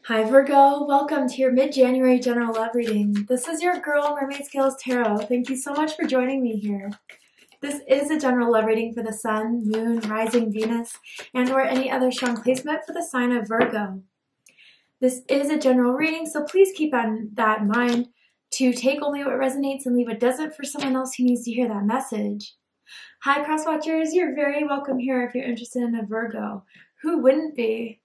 Hi Virgo, welcome to your mid-January general love reading. This is your girl Mermaid Scales Tarot. Thank you so much for joining me here. This is a general love reading for the Sun, Moon, Rising, Venus, and or any other strong placement for the sign of Virgo. This is a general reading, so please keep that in mind to take only what resonates and leave what doesn't for someone else who needs to hear that message. Hi Crosswatchers, you're very welcome here if you're interested in a Virgo. Who wouldn't be?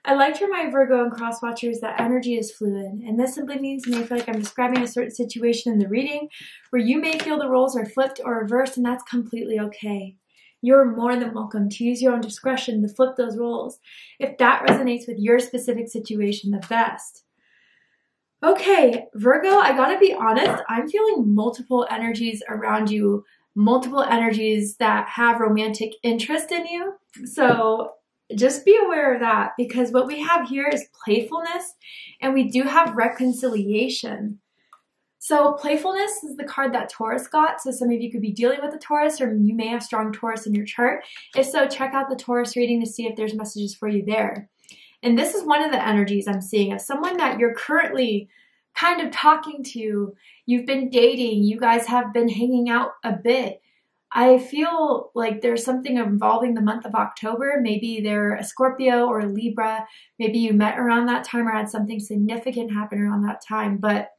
I like to remind Virgo and Crosswatchers that energy is fluid, and this simply means you may feel like I'm describing a certain situation in the reading where you may feel the roles are flipped or reversed, and that's completely okay. You're more than welcome to use your own discretion to flip those roles if that resonates with your specific situation the best. Okay, Virgo, I gotta be honest, I'm feeling multiple energies around you, multiple energies that have romantic interest in you. So just be aware of that, because what we have here is playfulness, and we do have reconciliation. So playfulness is the card that Taurus got. So some of you could be dealing with a Taurus, or you may have strong Taurus in your chart. If so, check out the Taurus reading to see if there's messages for you there. And this is one of the energies I'm seeing of someone that you're currently kind of talking to. You've been dating. You guys have been hanging out a bit. I feel like there's something involving the month of October. Maybe they're a Scorpio or a Libra. Maybe you met around that time or had something significant happen around that time. But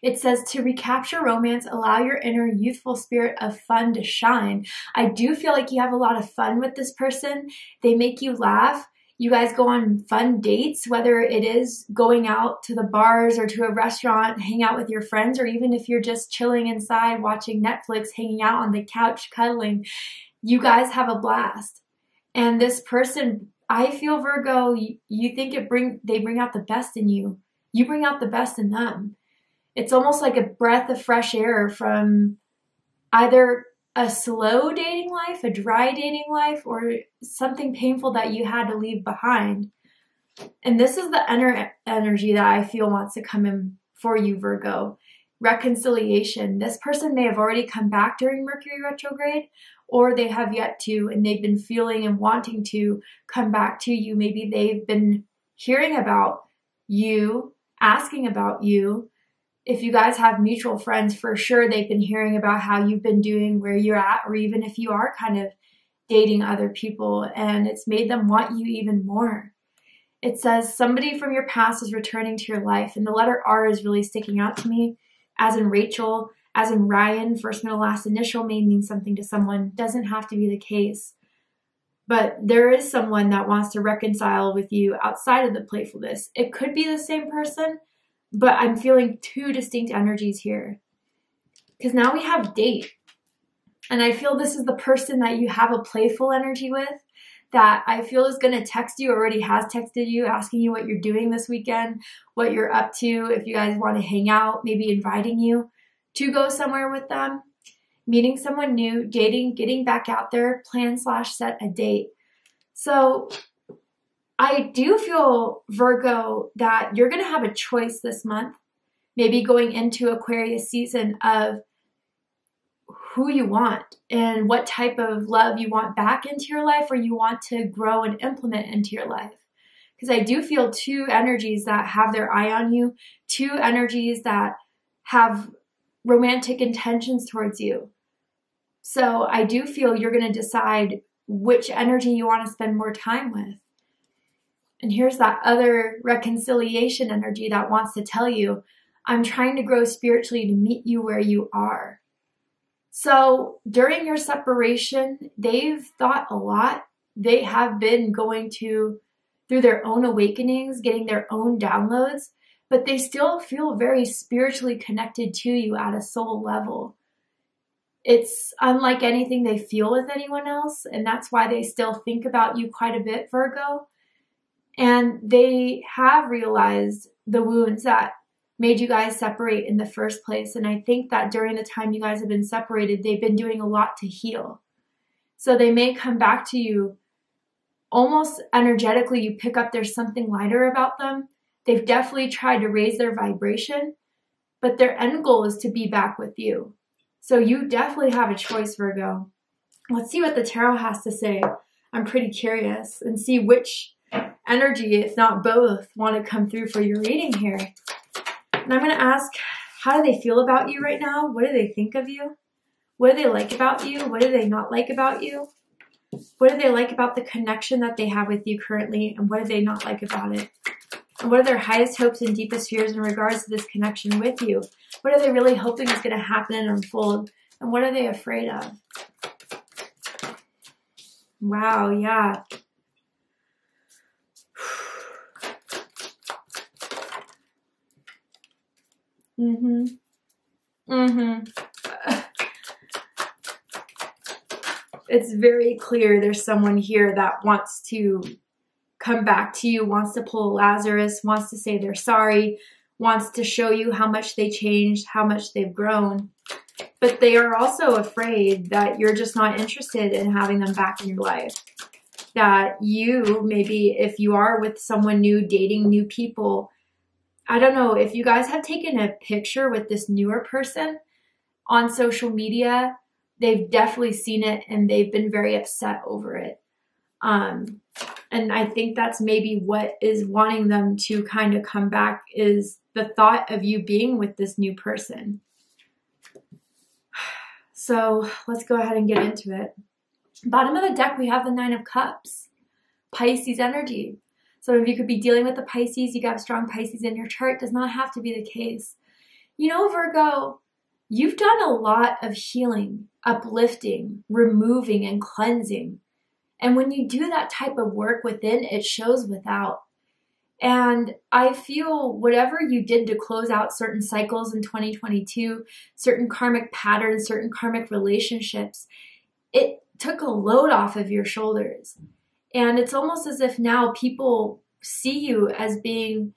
it says to recapture romance, allow your inner youthful spirit of fun to shine. I do feel like you have a lot of fun with this person. They make you laugh. You guys go on fun dates, whether it is going out to the bars or to a restaurant, hang out with your friends, or even if you're just chilling inside watching Netflix, hanging out on the couch, cuddling, you guys have a blast. And this person, I feel, Virgo, you think they bring out the best in you. You bring out the best in them. It's almost like a breath of fresh air from either a slow dating life, a dry dating life, or something painful that you had to leave behind. And this is the energy that I feel wants to come in for you, Virgo. Reconciliation. This person may have already come back during Mercury retrograde, or they have yet to, and they've been feeling and wanting to come back to you. Maybe they've been hearing about you, asking about you. If you guys have mutual friends, for sure they've been hearing about how you've been doing, where you're at, or even if you are kind of dating other people, and it's made them want you even more. It says somebody from your past is returning to your life, and the letter R is really sticking out to me, as in Rachel, as in Ryan, first, middle, last initial may mean something to someone. Doesn't have to be the case. But there is someone that wants to reconcile with you outside of the playfulness. It could be the same person, but I'm feeling two distinct energies here. Because now we have date. And I feel this is the person that you have a playful energy with, that I feel is going to text you, already has texted you, asking you what you're doing this weekend, what you're up to, if you guys want to hang out, maybe inviting you to go somewhere with them, meeting someone new, dating, getting back out there, plan/set a date. So I do feel, Virgo, that you're going to have a choice this month, maybe going into Aquarius season, of who you want and what type of love you want back into your life, or you want to grow and implement into your life. Because I do feel two energies that have their eye on you, two energies that have romantic intentions towards you. So I do feel you're going to decide which energy you want to spend more time with. And here's that other reconciliation energy that wants to tell you, I'm trying to grow spiritually to meet you where you are. So during your separation, they've thought a lot. They have been going through their own awakenings, getting their own downloads, but they still feel very spiritually connected to you at a soul level. It's unlike anything they feel with anyone else, and that's why they still think about you quite a bit, Virgo. And they have realized the wounds that made you guys separate in the first place. And I think that during the time you guys have been separated, they've been doing a lot to heal. So they may come back to you almost energetically. You pick up there's something lighter about them. They've definitely tried to raise their vibration, but their end goal is to be back with you. So you definitely have a choice, Virgo. Let's see what the tarot has to say. I'm pretty curious, and see which energy, if not both, want to come through for your reading here. And I'm going to ask, how do they feel about you right now? What do they think of you? What do they like about you? What do they not like about you? What do they like about the connection that they have with you currently? And what do they not like about it? And what are their highest hopes and deepest fears in regards to this connection with you? What are they really hoping is going to happen and unfold? And what are they afraid of? Wow, yeah. It's very clear there's someone here that wants to come back to you, wants to pull a Lazarus, wants to say they're sorry, wants to show you how much they changed, how much they've grown. But they are also afraid that you're just not interested in having them back in your life. That you, maybe if you are with someone new, dating new people, I don't know, if you guys have taken a picture with this newer person on social media, they've definitely seen it and they've been very upset over it. And I think that's maybe what is wanting them to kind of come back, is the thought of you being with this new person. So let's go ahead and get into it. Bottom of the deck, we have the Nine of Cups, Pisces energy. Some of you could be dealing with the Pisces. You got strong Pisces in your chart. Does not have to be the case. You know, Virgo, you've done a lot of healing, uplifting, removing, and cleansing. And when you do that type of work within, it shows without. And I feel whatever you did to close out certain cycles in 2022, certain karmic patterns, certain karmic relationships, it took a load off of your shoulders. And it's almost as if now people see you as being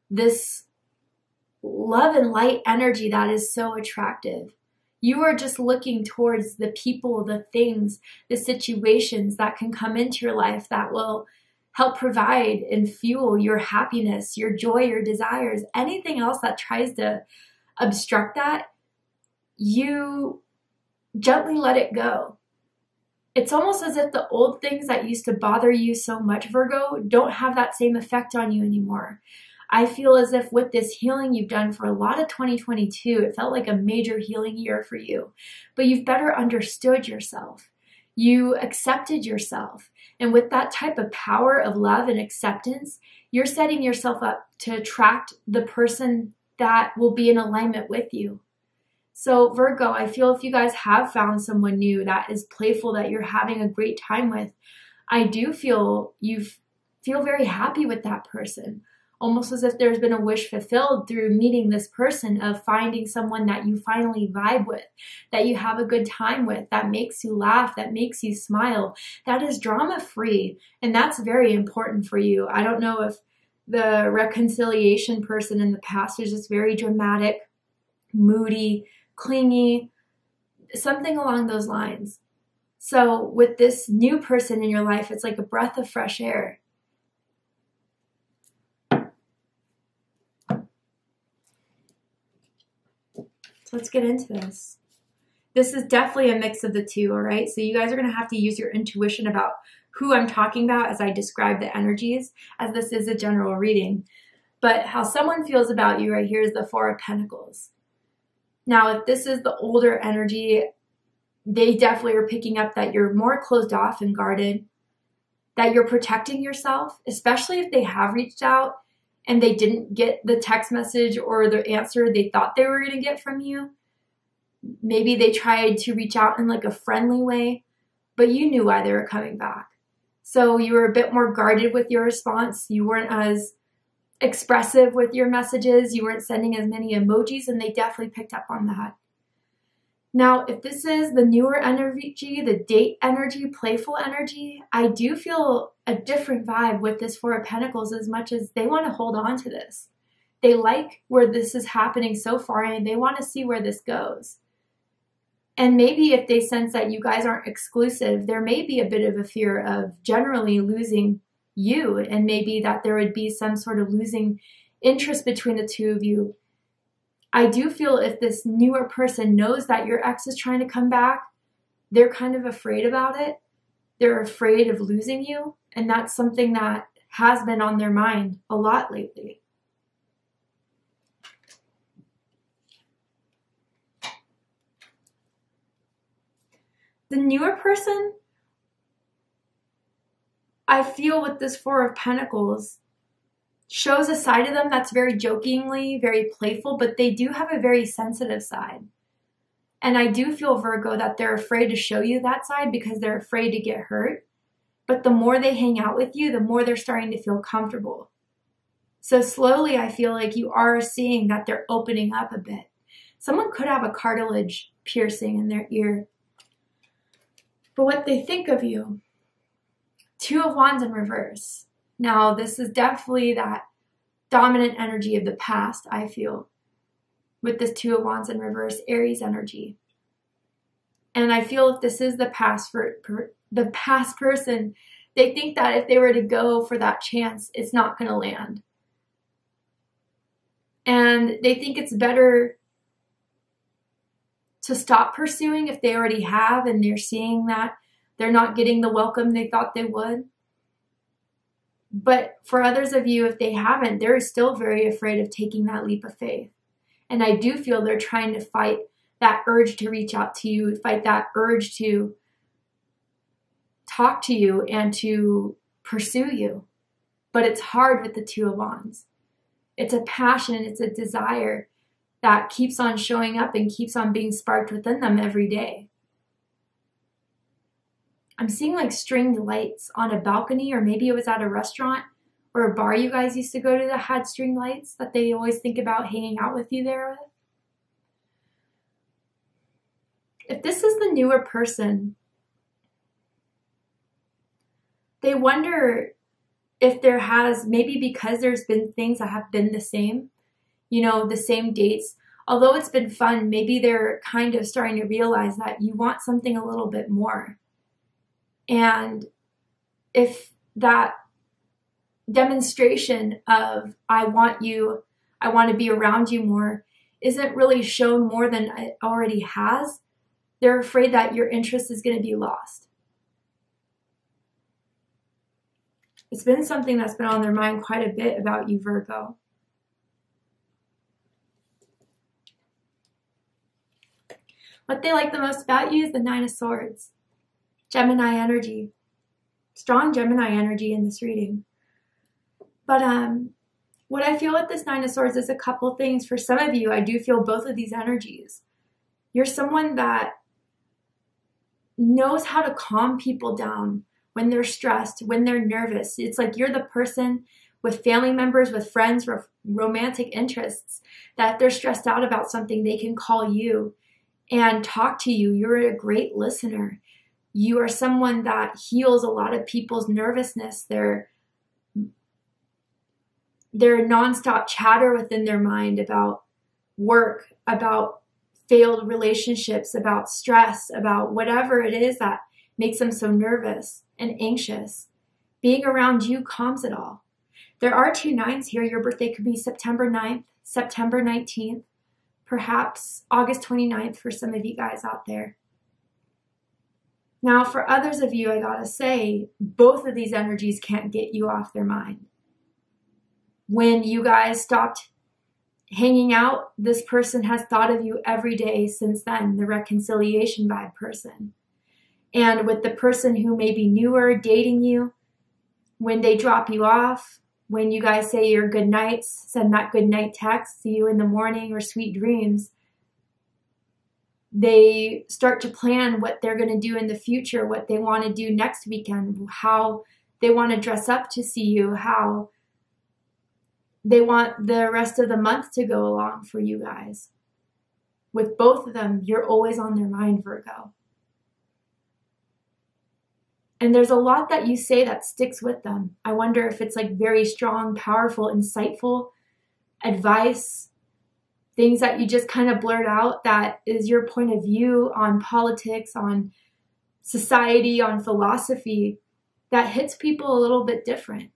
this love and light energy that is so attractive. You are just looking towards the people, the things, the situations that can come into your life that will help provide and fuel your happiness, your joy, your desires. Anything else that tries to obstruct that, you gently let it go. It's almost as if the old things that used to bother you so much, Virgo, don't have that same effect on you anymore. I feel as if with this healing you've done for a lot of 2022, it felt like a major healing year for you. But you've better understood yourself. You accepted yourself. And with that type of power of love and acceptance, you're setting yourself up to attract the person that will be in alignment with you. So Virgo, I feel if you guys have found someone new that is playful, that you're having a great time with, I do feel you feel very happy with that person. Almost as if there's been a wish fulfilled through meeting this person, of finding someone that you finally vibe with, that you have a good time with, that makes you laugh, that makes you smile, that is drama-free. And that's very important for you. I don't know if the reconciliation person in the past is just very dramatic, moody, clingy, something along those lines. So with this new person in your life, it's like a breath of fresh air. Let's get into this. This is definitely a mix of the two, all right? So you guys are going to have to use your intuition about who I'm talking about as I describe the energies, as this is a general reading. But how someone feels about you right here is the Four of Pentacles. Now, if this is the older energy, they definitely are picking up that you're more closed off and guarded, that you're protecting yourself, especially if they have reached out and they didn't get the text message or the answer they thought they were going to get from you. Maybe they tried to reach out in like a friendly way, but you knew why they were coming back. So you were a bit more guarded with your response. You weren't as expressive with your messages. You weren't sending as many emojis, and they definitely picked up on that. Now, if this is the newer energy, the date energy, playful energy, I do feel a different vibe with this Four of Pentacles, as much as they want to hold on to this. They like where this is happening so far, and they want to see where this goes. And maybe if they sense that you guys aren't exclusive, there may be a bit of a fear of generally losing you, and maybe that there would be some sort of losing interest between the two of you. I do feel if this newer person knows that your ex is trying to come back, they're kind of afraid about it. They're afraid of losing you. And that's something that has been on their mind a lot lately. The newer person, I feel with this Four of Pentacles, shows a side of them that's very jokingly, very playful, but they do have a very sensitive side. And I do feel, Virgo, that they're afraid to show you that side because they're afraid to get hurt. But the more they hang out with you, the more they're starting to feel comfortable. So slowly, I feel like you are seeing that they're opening up a bit. Someone could have a cartilage piercing in their ear. But what they think of you, Two of Wands in reverse. Now, this is definitely that dominant energy of the past, I feel, with this Two of Wands in reverse, Aries energy. And I feel if this is the past the past person, they think that if they were to go for that chance, it's not going to land. And they think it's better to stop pursuing if they already have and they're seeing that they're not getting the welcome they thought they would. But for others of you, if they haven't, they're still very afraid of taking that leap of faith. And I do feel they're trying to fight that urge to reach out to you, fight that urge to talk to you and to pursue you. But it's hard with the Two of Wands. It's a passion, it's a desire that keeps on showing up and keeps on being sparked within them every day. I'm seeing like stringed lights on a balcony, or maybe it was at a restaurant or a bar you guys used to go to that had string lights that they always think about hanging out with you there with. If this is the newer person, they wonder if there has, maybe because there's been things that have been the same, you know, the same dates. Although it's been fun, maybe they're kind of starting to realize that you want something a little bit more. And if that demonstration of I want you, I want to be around you more, isn't really shown more than it already has, they're afraid that your interest is going to be lost. It's been something that's been on their mind quite a bit about you, Virgo. What they like the most about you is the Nine of Swords. Gemini energy. Strong Gemini energy in this reading. But what I feel with this Nine of Swords is a couple things. For some of you, I do feel both of these energies. You're someone that knows how to calm people down when they're stressed, when they're nervous. It's like you're the person with family members, with friends, with romantic interests, that if they're stressed out about something, they can call you and talk to you. You're a great listener. You are someone that heals a lot of people's nervousness, their nonstop chatter within their mind about work, about failed relationships, about stress, about whatever it is that makes them so nervous and anxious. Being around you calms it all. There are two nines here. Your birthday could be September 9th, September 19th, perhaps August 29th for some of you guys out there. Now, for others of you, I gotta say, both of these energies can't get you off their mind. When you guys stopped hanging out, this person has thought of you every day since then, the reconciliation vibe person. And with the person who may be newer, dating you, when they drop you off, when you guys say your good nights, send that good night text, see you in the morning, or sweet dreams, they start to plan what they're going to do in the future, what they want to do next weekend, how they want to dress up to see you, how they want the rest of the month to go along for you guys. With both of them, you're always on their mind, Virgo. And there's a lot that you say that sticks with them. I wonder if it's like very strong, powerful, insightful advice, things that you just kind of blurt out that is your point of view on politics, on society, on philosophy, that hits people a little bit different.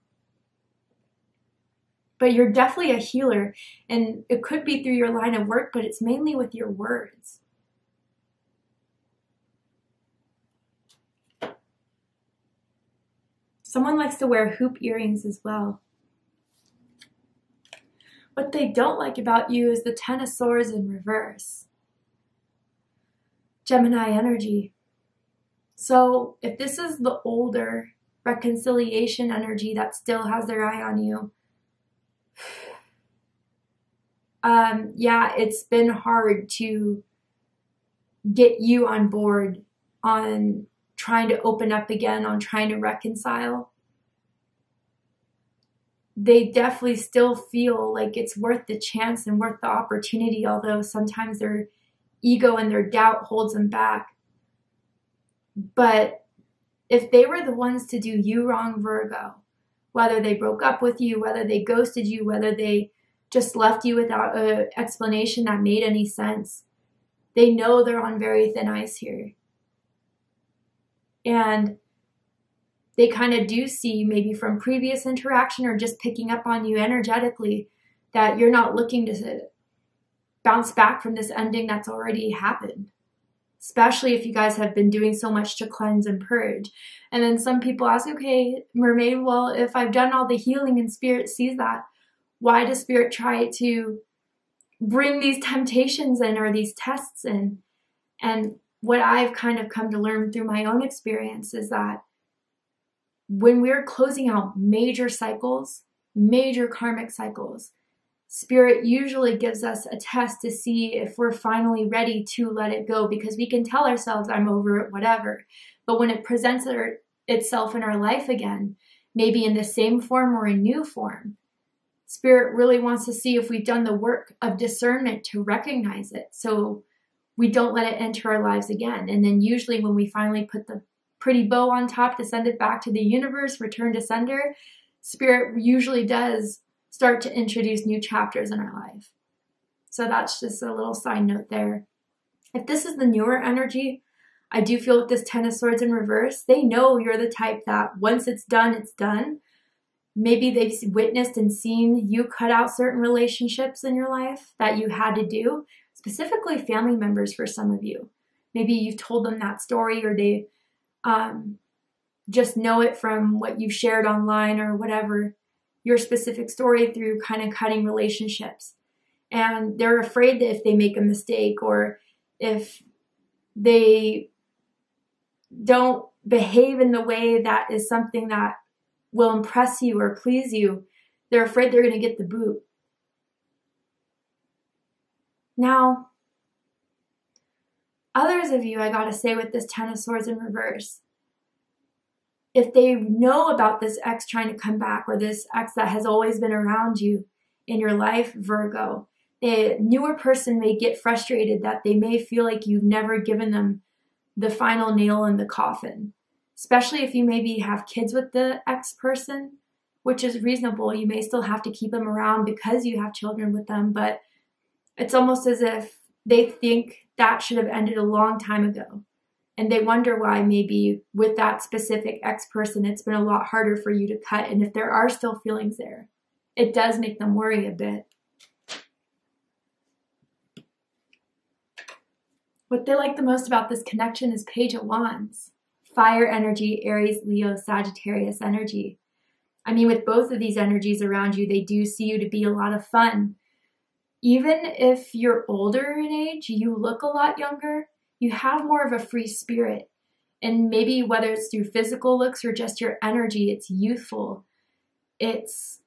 But you're definitely a healer, and it could be through your line of work, but it's mainly with your words. Someone likes to wear hoop earrings as well. What they don't like about you is the Ten of Swords in reverse. Gemini energy. So if this is the older reconciliation energy that still has their eye on you, yeah, it's been hard to get you on board on trying to open up again, on trying to reconcile. They definitely still feel like it's worth the chance and worth the opportunity, although sometimes their ego and their doubt holds them back. But if they were the ones to do you wrong, Virgo, whether they broke up with you, whether they ghosted you, whether they just left you without an explanation that made any sense, they know they're on very thin ice here. And they kind of do see, maybe from previous interaction or just picking up on you energetically, that you're not looking to bounce back from this ending that's already happened. Especially if you guys have been doing so much to cleanse and purge. And then some people ask, okay, Mermaid, well, if I've done all the healing and Spirit sees that, why does Spirit try to bring these temptations in or these tests in? And what I've kind of come to learn through my own experience is that when we're closing out major cycles, major karmic cycles, Spirit usually gives us a test to see if we're finally ready to let it go, because we can tell ourselves, I'm over it, whatever. But when it presents itself in our life again, maybe in the same form or a new form, Spirit really wants to see if we've done the work of discernment to recognize it, so we don't let it enter our lives again. And then usually when we finally put the pretty bow on top to send it back to the universe, return to sender, Spirit usually does start to introduce new chapters in our life. So that's just a little side note there. If this is the newer energy, I do feel with this Ten of Swords in reverse, they know you're the type that once it's done, it's done. Maybe they've witnessed and seen you cut out certain relationships in your life that you had to do, specifically family members for some of you. Maybe you've told them that story, or they just know it from what you've shared online or whatever, your specific story through kind of cutting relationships. And they're afraid that if they make a mistake or if they don't behave in the way that is something that will impress you or please you, they're afraid they're going to get the boot. Now, others of you, I gotta say, with this Ten of Swords in reverse, if they know about this ex trying to come back, or this ex that has always been around you in your life, Virgo, a newer person may get frustrated that they may feel like you've never given them the final nail in the coffin. Especially if you maybe have kids with the ex person, which is reasonable. You may still have to keep them around because you have children with them, but it's almost as if they think that should have ended a long time ago. And they wonder why maybe with that specific ex person, it's been a lot harder for you to cut. And if there are still feelings there, it does make them worry a bit. What they like the most about this connection is Page of Wands. Fire energy, Aries, Leo, Sagittarius energy. I mean, with both of these energies around you, they do see you to be a lot of fun. Even if you're older in age, you look a lot younger. You have more of a free spirit. And maybe whether it's through physical looks or just your energy, it's youthful. It's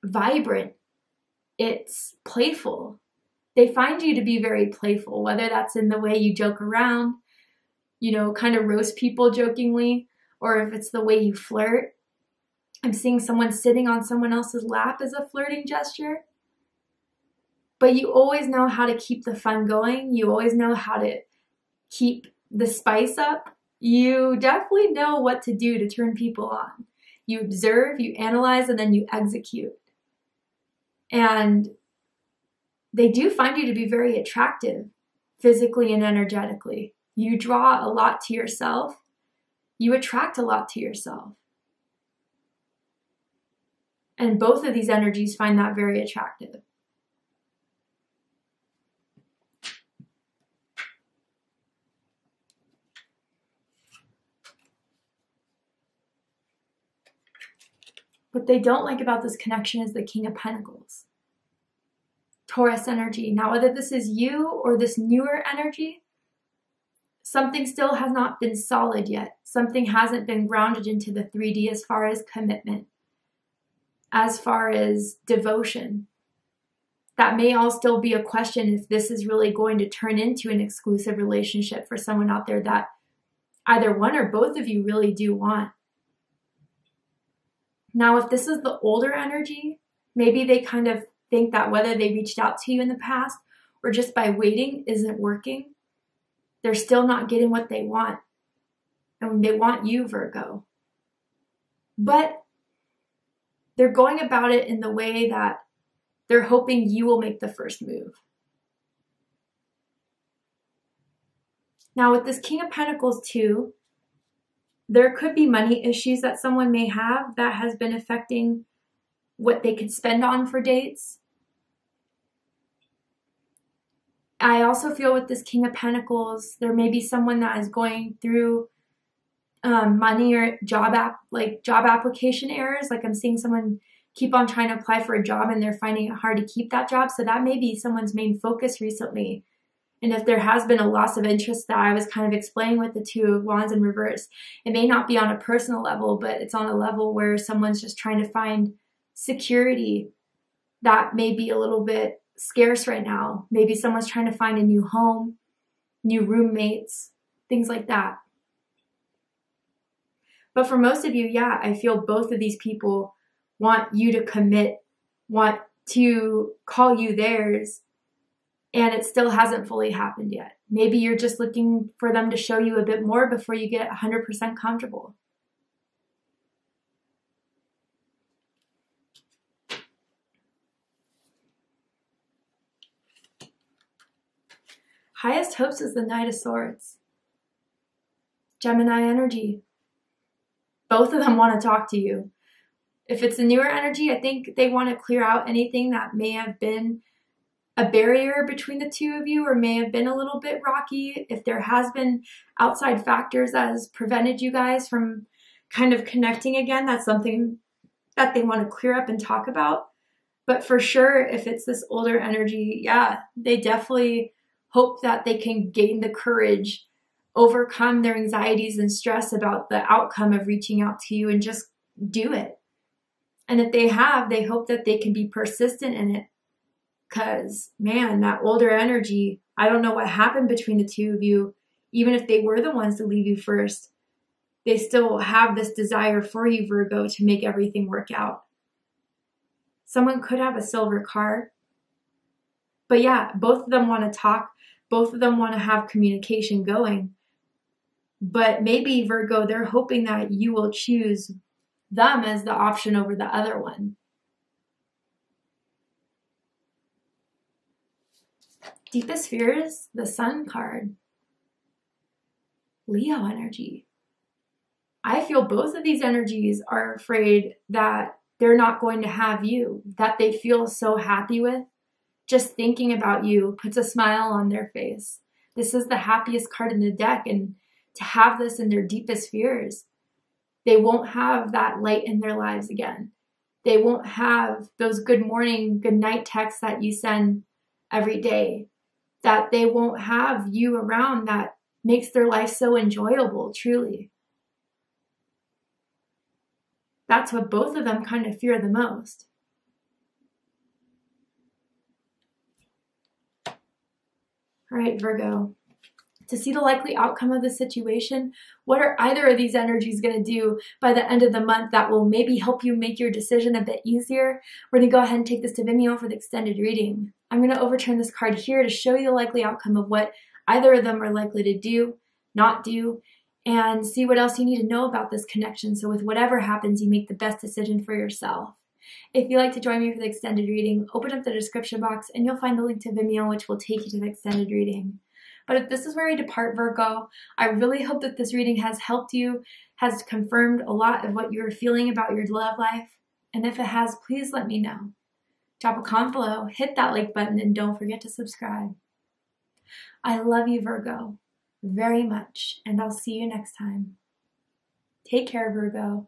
vibrant. It's playful. They find you to be very playful, whether that's in the way you joke around, you know, kind of roast people jokingly, or if it's the way you flirt. I'm seeing someone sitting on someone else's lap as a flirting gesture. But you always know how to keep the fun going. You always know how to keep the spice up. You definitely know what to do to turn people on. You observe, you analyze, and then you execute. And they do find you to be very attractive, physically and energetically. You draw a lot to yourself. You attract a lot to yourself. And both of these energies find that very attractive. What they don't like about this connection is the King of Pentacles. Taurus energy. Now, whether this is you or this newer energy, something still has not been solid yet. Something hasn't been grounded into the 3D as far as commitment, as far as devotion. That may all still be a question if this is really going to turn into an exclusive relationship for someone out there that either one or both of you really do want. Now, if this is the older energy, maybe they kind of think that whether they reached out to you in the past or just by waiting isn't working, they're still not getting what they want. And they want you, Virgo. But they're going about it in the way that they're hoping you will make the first move. Now, with this King of Pentacles too, there could be money issues that someone may have that has been affecting what they could spend on for dates. I also feel with this King of Pentacles, there may be someone that is going through money or job application errors. Like I'm seeing someone keep on trying to apply for a job and they're finding it hard to keep that job. So that may be someone's main focus recently. And if there has been a loss of interest that I was kind of explaining with the Two of Wands in reverse, it may not be on a personal level, but it's on a level where someone's just trying to find security that may be a little bit scarce right now. Maybe someone's trying to find a new home, new roommates, things like that. But for most of you, yeah, I feel both of these people want you to commit, want to call you theirs, and it still hasn't fully happened yet. Maybe you're just looking for them to show you a bit more before you get 100% comfortable. Highest hopes is the Knight of Swords. Gemini energy. Both of them want to talk to you. If it's a newer energy, I think they want to clear out anything that may have been a barrier between the two of you or may have been a little bit rocky. If there has been outside factors that has prevented you guys from kind of connecting again, that's something that they want to clear up and talk about. But for sure, if it's this older energy, yeah, they definitely hope that they can gain the courage, overcome their anxieties and stress about the outcome of reaching out to you and just do it. And if they have, they hope that they can be persistent in it. Because, man, that older energy, I don't know what happened between the two of you. Even if they were the ones to leave you first, they still have this desire for you, Virgo, to make everything work out. Someone could have a silver card. But yeah, both of them want to talk. Both of them want to have communication going. But maybe, Virgo, they're hoping that you will choose them as the option over the other one. Deepest fears, the Sun card. Leo energy. I feel both of these energies are afraid that they're not going to have you, that they feel so happy with. Just thinking about you puts a smile on their face. This is the happiest card in the deck, and to have this in their deepest fears, they won't have that light in their lives again. They won't have those good morning, good night texts that you send every day. That they won't have you around that makes their life so enjoyable, truly. That's what both of them kind of fear the most. All right, Virgo. To see the likely outcome of the situation, what are either of these energies going to do by the end of the month that will maybe help you make your decision a bit easier? We're going to go ahead and take this to Vimeo for the extended reading. I'm going to overturn this card here to show you the likely outcome of what either of them are likely to do, not do, and see what else you need to know about this connection. So with whatever happens, you make the best decision for yourself. If you'd like to join me for the extended reading, open up the description box and you'll find the link to Vimeo, which will take you to the extended reading. But if this is where I depart, Virgo, I really hope that this reading has helped you, has confirmed a lot of what you're feeling about your love life. And if it has, please let me know. Drop a comment below, hit that like button, and don't forget to subscribe. I love you, Virgo, very much, and I'll see you next time. Take care, Virgo.